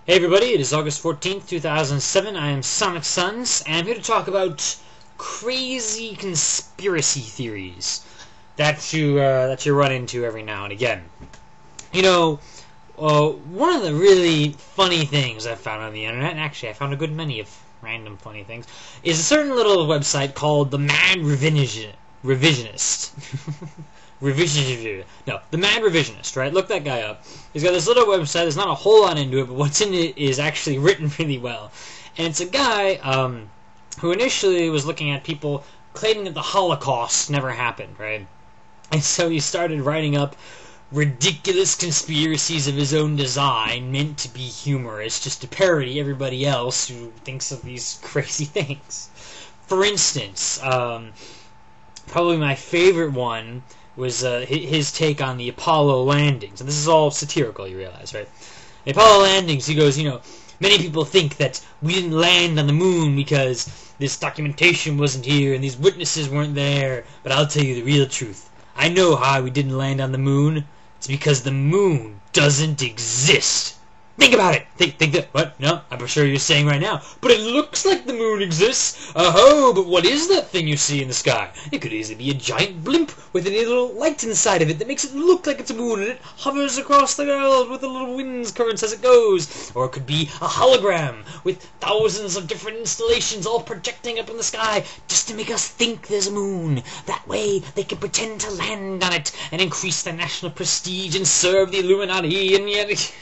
Hey everybody, it is August 14th, 2007. I am Sonic Suns, and I'm here to talk about crazy conspiracy theories that you run into every now and again. You know, one of the really funny things I've found on the internet, and actually I found a good many of random funny things, is a certain little website called the Mad Revisionist. The Mad Revisionist, right? Look that guy up. He's got this little website. There's not a whole lot into it, but what's in it is actually written really well. And it's a guy who initially was looking at people claiming that the Holocaust never happened, right? And so he started writing up ridiculous conspiracies of his own design, meant to be humorous, just to parody everybody else who thinks of these crazy things. For instance, probably my favorite one was his take on the Apollo landings. And this is all satirical, you realize, right? The Apollo landings, he goes, many people think that we didn't land on the moon because this documentation wasn't here and these witnesses weren't there. But I'll tell you the real truth. I know how we didn't land on the moon. It's because the moon doesn't exist. Think about it. Think that. What? No, I'm sure you're saying right now. But it looks like the moon exists. Oh, but what is that thing you see in the sky? It could easily be a giant blimp with a little light inside of it that makes it look like it's a moon, and it hovers across the world with the little wind currents as it goes. Or it could be a hologram with thousands of different installations all projecting up in the sky just to make us think there's a moon. That way they can pretend to land on it and increase their national prestige and serve the Illuminati and yet...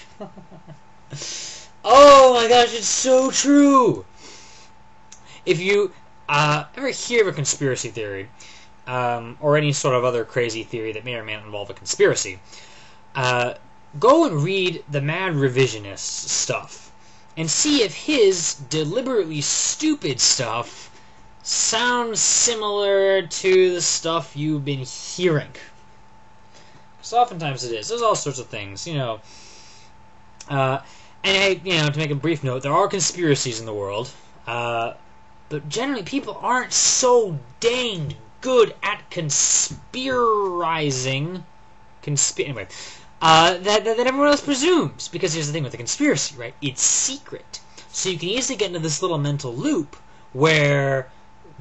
Oh my gosh, it's so true! If you ever hear of a conspiracy theory, or any sort of other crazy theory that may or may not involve a conspiracy, go and read the Mad Revisionist stuff, and see if his deliberately stupid stuff sounds similar to the stuff you've been hearing. Because oftentimes it is. There's all sorts of things, and to make a brief note, there are conspiracies in the world, but generally people aren't so dang good at conspirizing, that everyone else presumes. Because here's the thing with the conspiracy, right? It's secret. So you can easily get into this little mental loop where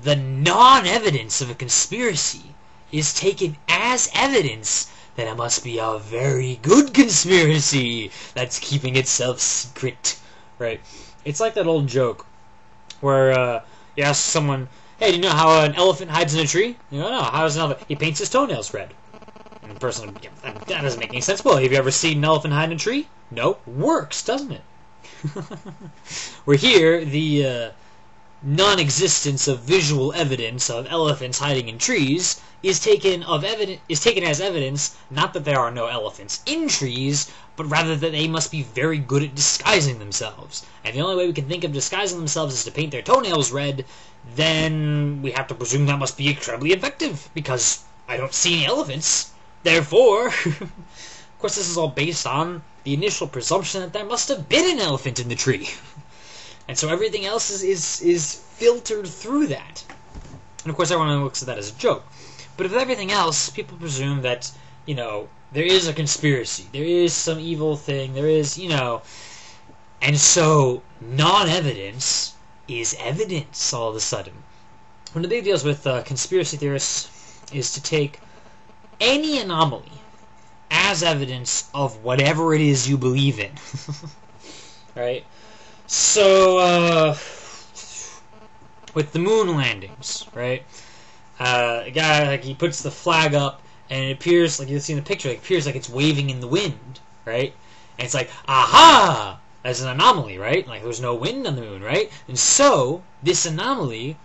the non-evidence of a conspiracy is taken as evidence that it must be a very good conspiracy that's keeping itself secret, right? It's like that old joke where you ask someone, hey, do you know how an elephant hides in a tree? You go, no, how does an elephant? He paints his toenails red. And the person, that doesn't make any sense. Well, have you ever seen an elephant hide in a tree? No. Works, doesn't it? We're here, the non-existence of visual evidence of elephants hiding in trees is taken as evidence, not that there are no elephants in trees, but rather that they must be very good at disguising themselves. And the only way we can think of disguising themselves is to paint their toenails red. Then we have to presume that must be incredibly effective, because I don't see any elephants. Therefore, of course, this is all based on the initial presumption that there must have been an elephant in the tree. And so everything else is filtered through that. And of course everyone looks at that as a joke. But with everything else, people presume that, there is a conspiracy. There is some evil thing. There is, And so non-evidence is evidence all of a sudden. One of the big deals with conspiracy theorists is to take any anomaly as evidence of whatever it is you believe in. Right? So, with the moon landings, right? A guy, he puts the flag up, and it appears, like you see in the picture, it appears like it's waving in the wind, right? And it's like, aha! That's an anomaly, right? Like, there's no wind on the moon, right? And so, this anomaly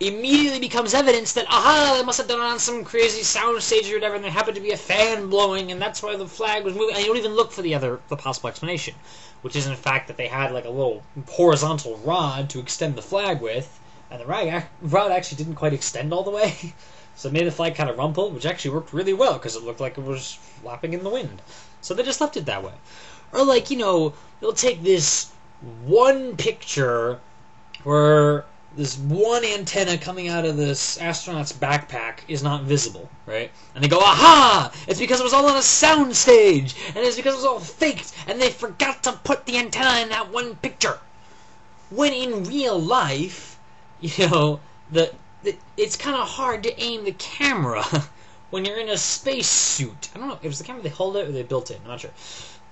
immediately becomes evidence that, aha, they must have done it on some crazy sound stage or whatever, and there happened to be a fan blowing, and that's why the flag was moving. And you don't even look for the possible explanation, which is in fact that they had like a little horizontal rod to extend the flag with, and the rod actually didn't quite extend all the way, so it made the flag kind of rumple, which actually worked really well because it looked like it was flapping in the wind. So they just left it that way. Or like, they'll take this one picture where this one antenna coming out of this astronaut's backpack is not visible, right? And they go, aha! It's because it was all on a sound stage, and it's because it was all faked, and they forgot to put the antenna in that one picture. When in real life, you know, it's kind of hard to aim the camera when you're in a space suit. I don't know, it was the camera they hold it or they built it, I'm not sure.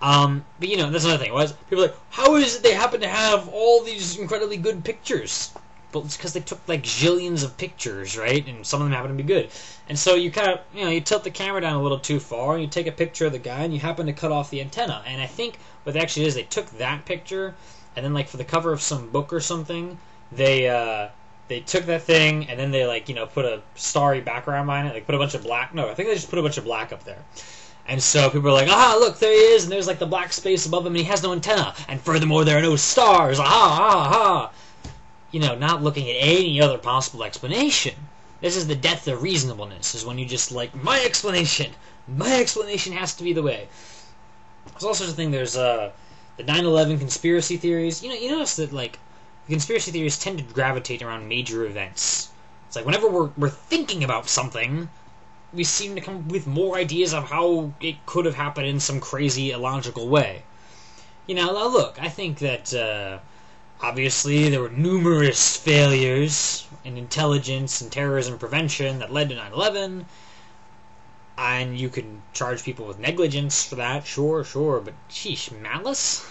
But you know, that's another thing. People are like, how is it they happen to have all these incredibly good pictures? But it's because they took like zillions of pictures, right? And some of them happen to be good. And so you kind of, you know, you tilt the camera down a little too far, and you take a picture of the guy, and you happen to cut off the antenna. And I think what it actually is, they took that picture, and then like for the cover of some book or something, they took that thing, and then they like, you know, put a starry background behind it, like put a bunch of black. No, I think they just put a bunch of black up there. And so people are like, aha, look, there he is, and there's like the black space above him, and he has no antenna. And furthermore, there are no stars. Aha, aha, aha. You know, not looking at any other possible explanation. This is the death of reasonableness, is when you just like, my explanation has to be the way. There's all sorts of things. There's the 9/11 conspiracy theories. You know, you notice that like the conspiracy theories tend to gravitate around major events. It's like whenever we're thinking about something, we seem to come up with more ideas of how it could have happened in some crazy illogical way. You know, now look, I think that obviously there were numerous failures in intelligence and terrorism prevention that led to 9/11, and you can charge people with negligence for that, sure, but sheesh, malice?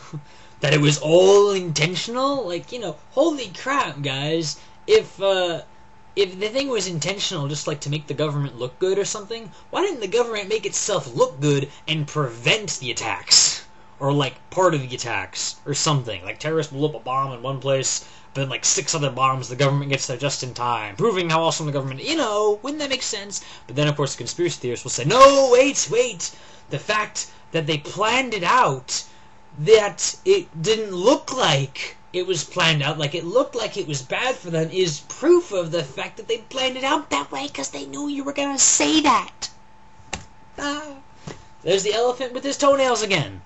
That it was all intentional? Like, you know, holy crap, guys, if the thing was intentional just like to make the government look good or something, why didn't the government make itself look good and prevent the attacks? Or like part of the attacks or something. Like terrorists blow up a bomb in one place, but then like 6 other bombs, the government gets there just in time, proving how awesome the government, you know, wouldn't that make sense? But then of course the conspiracy theorists will say, no, wait, the fact that they planned it out, that it didn't look like it was planned out, like it looked like it was bad for them, is proof of the fact that they planned it out that way because they knew you were going to say that. There's the elephant with his toenails again.